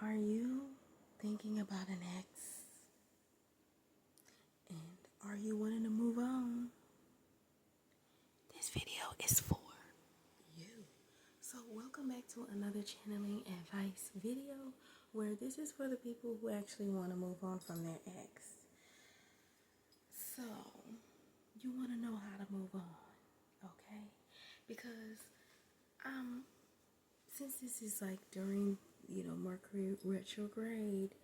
Are you thinking about an ex? And are you wanting to move on? This video is for you. So welcome back to another channeling advice video where this is for the people who actually want to move on from their ex. So you want to know how to move on, okay? Because since this is like during, Mercury Retrograde,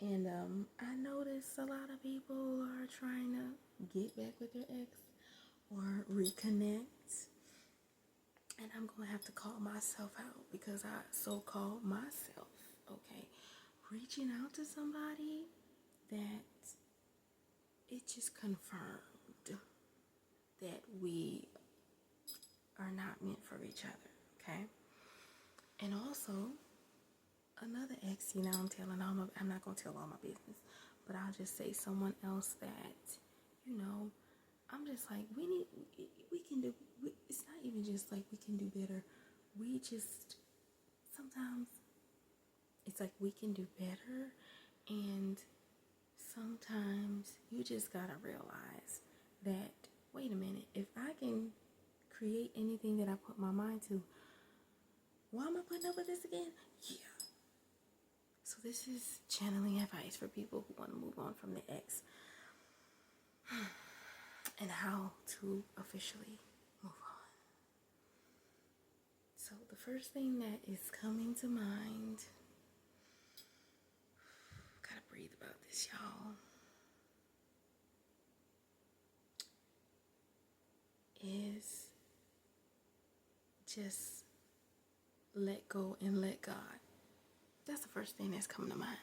and I notice a lot of people are trying to get back with their ex or reconnect. And I'm going to have to call myself out because I so-called myself, okay? Reaching out to somebody that it just confirmed that we are not meant for each other, okay? And also, another ex, I'm not going to tell all my business, but I'll just say someone else that, I'm just like, it's not even just like we can do better. Sometimes it's like we can do better, and sometimes you just gotta realize that, wait a minute, if I can create anything that I put my mind to, why am I putting up with this again? Yeah. So this is channeling advice for people who want to move on from the ex and how to officially move on. So the first thing that is coming to mind, gotta breathe about this, y'all, is just let go and let God. That's the first thing that's coming to mind.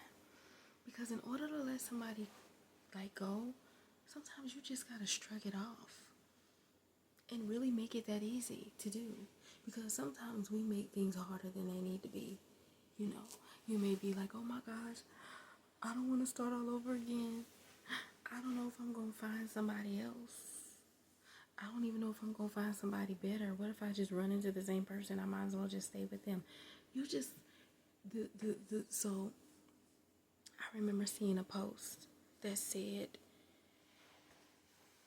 Because in order to let somebody let go, sometimes you just gotta shrug it off and really make it that easy to do. Because sometimes we make things harder than they need to be. You may be like, oh my gosh, I don't want to start all over again. I don't know if I'm going to find somebody else. I don't even know if I'm going to find somebody better. What if I just run into the same person? I might as well just stay with them. So I remember seeing a post that said,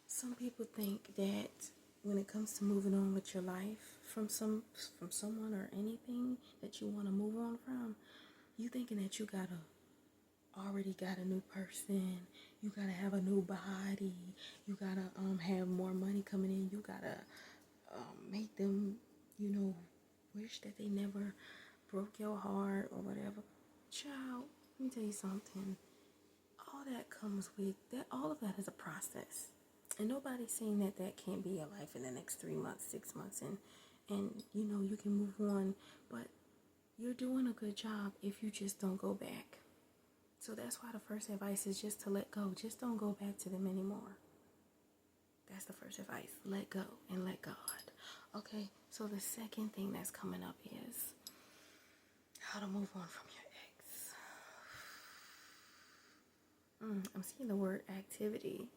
some people think that when it comes to moving on with your life from someone or anything that you want to move on from, you thinking that you already got a new person, you gotta have a new body, you gotta have more money coming in, you gotta make them, wish that they never broke your heart or whatever. Child, let me tell you something. All that comes with that. All of that is a process. And nobody's saying that can't be your life in the next 3 months, 6 months, and you can move on, but you're doing a good job if you just don't go back. So that's why the first advice is just to let go. Just don't go back to them anymore. That's the first advice. Let go and let God. Okay, so the second thing that's coming up is how to move on from your ex. I'm seeing the word activity.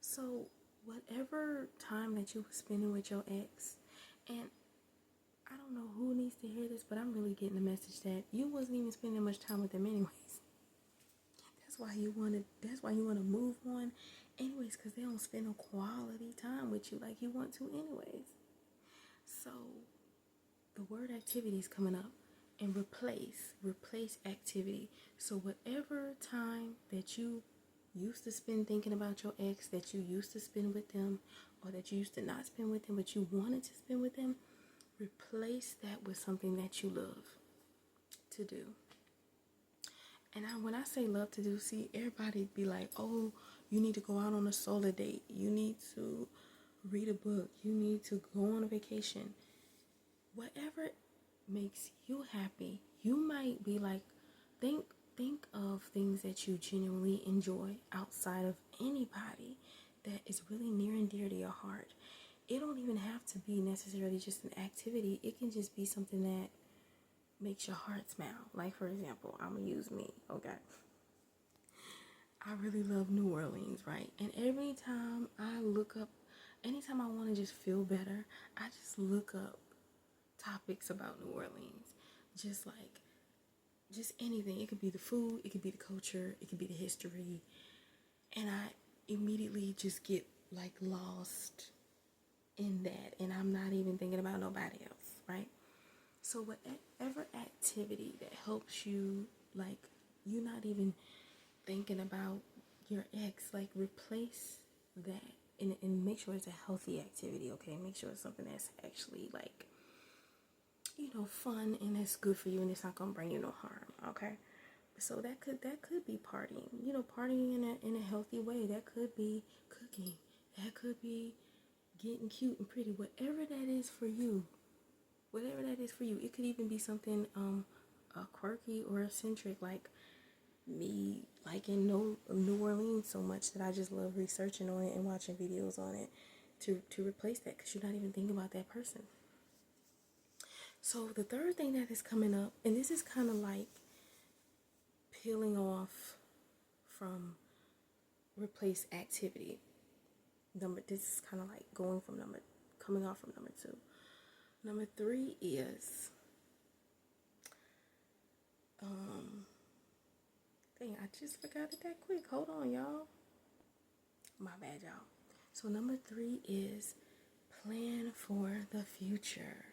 So whatever time that you were spending with your ex, and I don't know who needs to hear this, but I'm really getting the message that you wasn't even spending much time with them anyways. That's why you want to move on anyways, because they don't spend no quality time with you like you want to anyways. So the word activity is coming up, and replace activity. So whatever time that you used to spend thinking about your ex, that you used to spend with them, or that you used to not spend with them but you wanted to spend with them, replace that with something that you love to do. And when I say love to do, see, everybody be like, oh, you need to go out on a solo date, you need to read a book, you need to go on a vacation. Whatever makes you happy. You might be like, think of things that you genuinely enjoy outside of anybody that is really near and dear to your heart. It don't even have to be necessarily just an activity. It can just be something that makes your heart smile. Like, for example, I'm gonna use me, okay? I really love New Orleans, right? And anytime I want to just feel better, I just look up topics about New Orleans. just like, just anything. It could be the food, it could be the culture, it could be the history. And I immediately just get like lost in that. And I'm not even thinking about nobody else, right? So whatever activity that helps you, like, you're not even thinking about your ex, like, replace that and make sure it's a healthy activity, okay? Make sure it's something that's actually, like, fun and that's good for you and it's not gonna bring you no harm, okay? So that could be partying, partying in a healthy way. That could be cooking. That could be getting cute and pretty. Whatever that is for you, whatever that is for you. It could even be something quirky or eccentric, like me liking New Orleans so much that I just love researching on it and watching videos on it to replace that, because you're not even thinking about that person. So the third thing that is coming up, and this is kind of like peeling off from replace activity. This is kind of like coming off from number 2. Number 3 is dang, I just forgot it that quick. Hold on, y'all. My bad, y'all. So number 3 is plan for the future.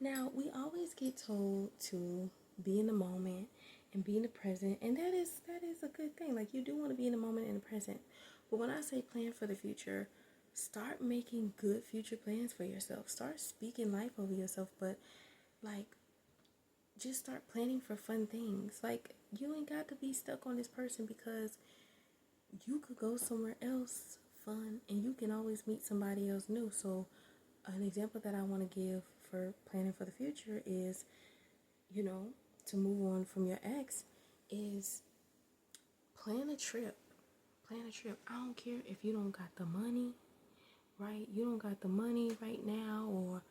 Now, we always get told to be in the moment and be in the present, and that is a good thing. Like, you do want to be in the moment and the present. But when I say plan for the future, start making good future plans for yourself. Start speaking life over yourself, but like, just start planning for fun things. Like, you ain't got to be stuck on this person, because you could go somewhere else fun and you can always meet somebody else new. So an example that I want to give for planning for the future is, to move on from your ex, is plan a trip. Plan a trip. I don't care if you don't got the money, right? You don't got the money right now, or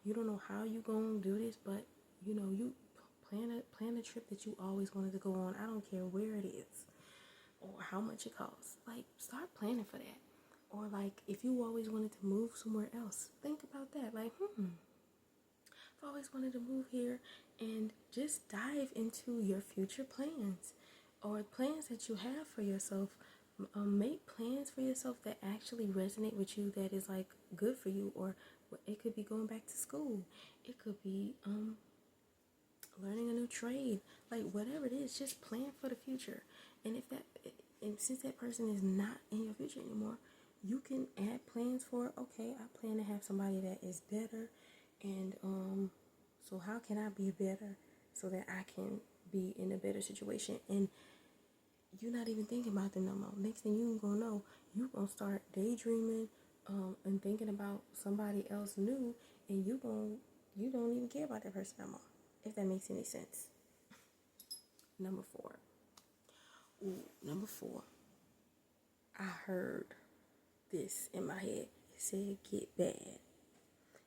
you don't know how you gonna do this, but you plan a trip that you always wanted to go on. I don't care where it is or how much it costs. Like, start planning for that. Or like, if you always wanted to move somewhere else, think about that. Like, I've always wanted to move here, and just dive into your future plans or plans that you have for yourself. Make plans for yourself that actually resonate with you, that is like good for you. Or it could be going back to school. It could be learning a new trade. Like, whatever it is, just plan for the future. And since that person is not in your future anymore, you can add plans for, okay, I plan to have somebody that is better, and so how can I be better so that I can be in a better situation? And you're not even thinking about them no more. Next thing you gonna know, you gonna start daydreaming and thinking about somebody else new, and you don't even care about that person no more, if that makes any sense. Number 4. Number 4. I heard this in my head. It said get bad.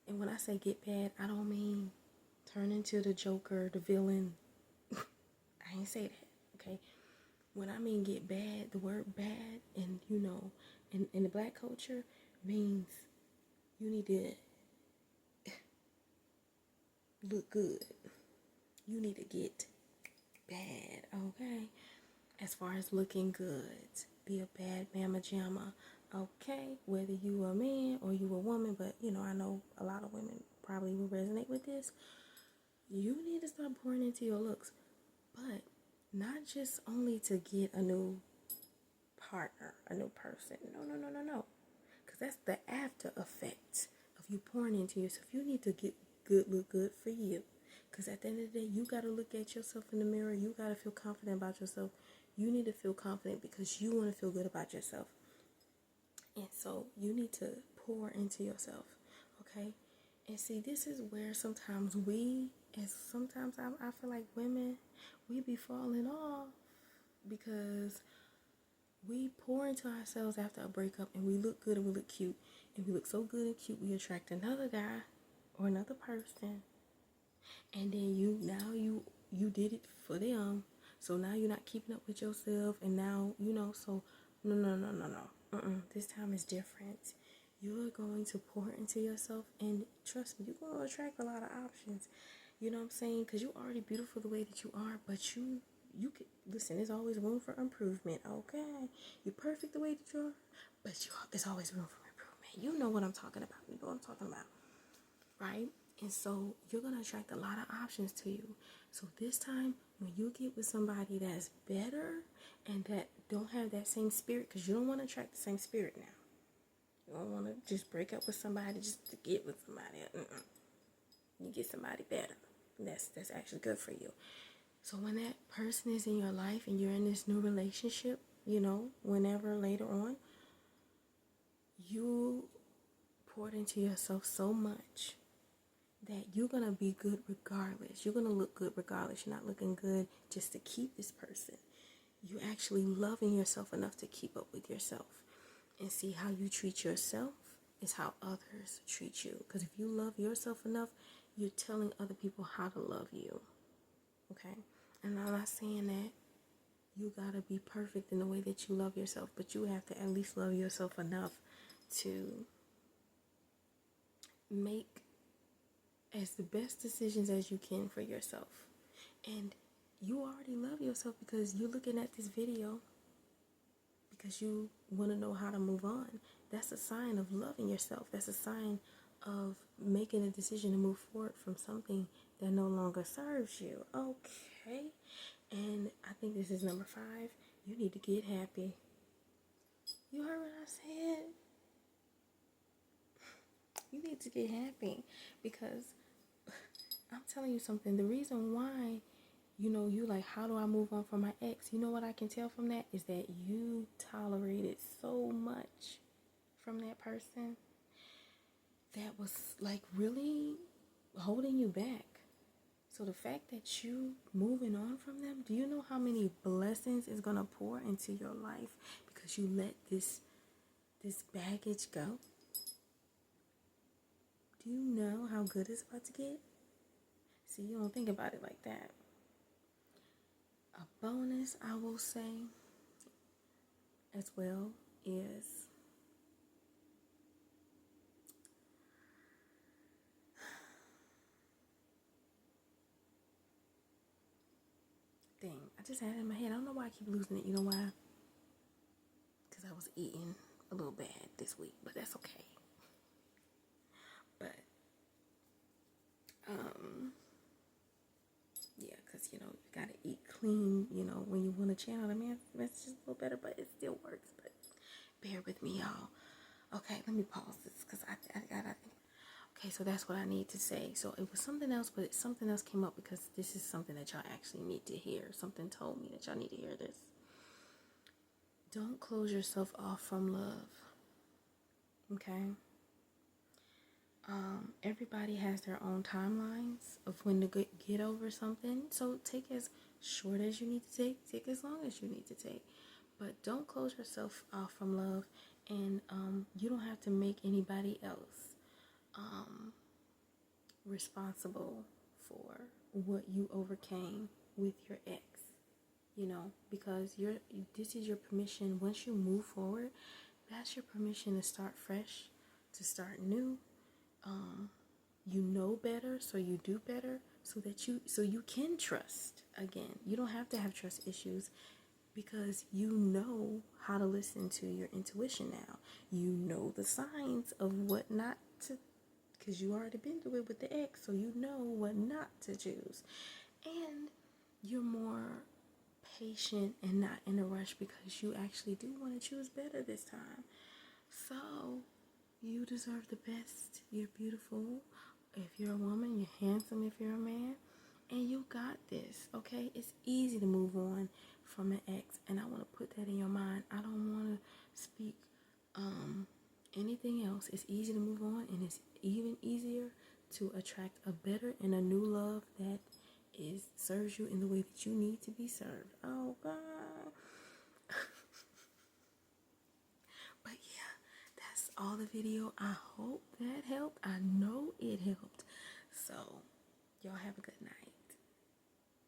And when I say get bad, I don't mean turn into the Joker, the villain. I ain't say that, okay? When I mean get bad, the word bad, and in the black culture, means you need to look good. You need to get bad, okay? As far as looking good, be a bad mama jamma, okay? Whether you a man or you a woman, but I know a lot of women probably will resonate with this. You need to start pouring into your looks, but not just only to get a new partner, a new person. No. Because that's the after effect of you pouring into yourself. You need to get good, look good for you. Because at the end of the day, you got to look at yourself in the mirror. You got to feel confident about yourself. You need to feel confident because you want to feel good about yourself. And so you need to pour into yourself, okay? And see, this is where sometimes I feel like women, we be falling off because we pour into ourselves after a breakup, and we look good and we look cute. And we look so good and cute, we attract another guy or another person. And then you did it for them. So now you're not keeping up with yourself, and now, so no. This time is different. You're going to pour into yourself, and trust me, you're going to attract a lot of options. You know what I'm saying? Because you're already beautiful the way that you are, but you can listen. There's always room for improvement. Okay, you're perfect the way that you are, but there's always room for improvement. You know what I'm talking about. You know what I'm talking about, right? And so you're gonna attract a lot of options to you. So this time, when you get with somebody that's better and that don't have that same spirit, because you don't want to attract the same spirit now. You don't want to just break up with somebody just to get with somebody. You get somebody better. That's actually good for you. So when that person is in your life and you're in this new relationship, whenever later on, you poured into yourself so much that you're going to be good regardless. You're going to look good regardless. You're not looking good just to keep this person. You're actually loving yourself enough to keep up with yourself. And see, how you treat yourself is how others treat you. Because if you love yourself enough, you're telling other people how to love you. Okay? And I'm not saying that you got to be perfect in the way that you love yourself, but you have to at least love yourself enough to make as the best decisions as you can for yourself. And you already love yourself because you're looking at this video because you want to know how to move on. That's a sign of loving yourself. That's a sign of making a decision to move forward from something that no longer serves you. Okay. And I think this is number 5. You need to get happy. You heard what I said? You need to get happy because I'm telling you something. The reason why, you like, how do I move on from my ex? You know what I can tell from that is that you tolerated so much from that person that was like really holding you back. So the fact that you moving on from them, do you know how many blessings is going to pour into your life because you let this baggage go? Do you know how good it's about to get? See, you don't think about it like that. A bonus, I will say, as well, is dang, I just had it in my head. I don't know why I keep losing it. You know why? Because I was eating a little bad this week, but that's okay. But, yeah, because, you gotta eat clean, when you want to channel the message a little better, but it still works. But bear with me, y'all. Okay, let me pause this because I gotta. Okay, so that's what I need to say. So it was something else, but something else came up because this is something that y'all actually need to hear. Something told me that y'all need to hear this. Don't close yourself off from love. Okay? Everybody has their own timelines of when to get over something. So take as short as you need to take as long as you need to take. But don't close yourself off from love, and you don't have to make anybody else responsible for what you overcame with your ex. Because this is your permission. Once you move forward, that's your permission to start fresh, to start new. You know better, so you do better, so you can trust again. You don't have to have trust issues because you know how to listen to your intuition now. You know the signs of what not to, because you already been through it with the ex, so you know what not to choose. And you're more patient and not in a rush because you actually do want to choose better this time. So you deserve the best. You're beautiful if you're a woman. You're handsome if you're a man. And you got this, okay? It's easy to move on from an ex. And I want to put that in your mind. I don't want to speak anything else. It's easy to move on. And it's even easier to attract a better and a new love that serves you in the way that you need to be served. Oh, God. But yeah, that's all the video. I hope that helped. I know it helped. So, y'all have a good night.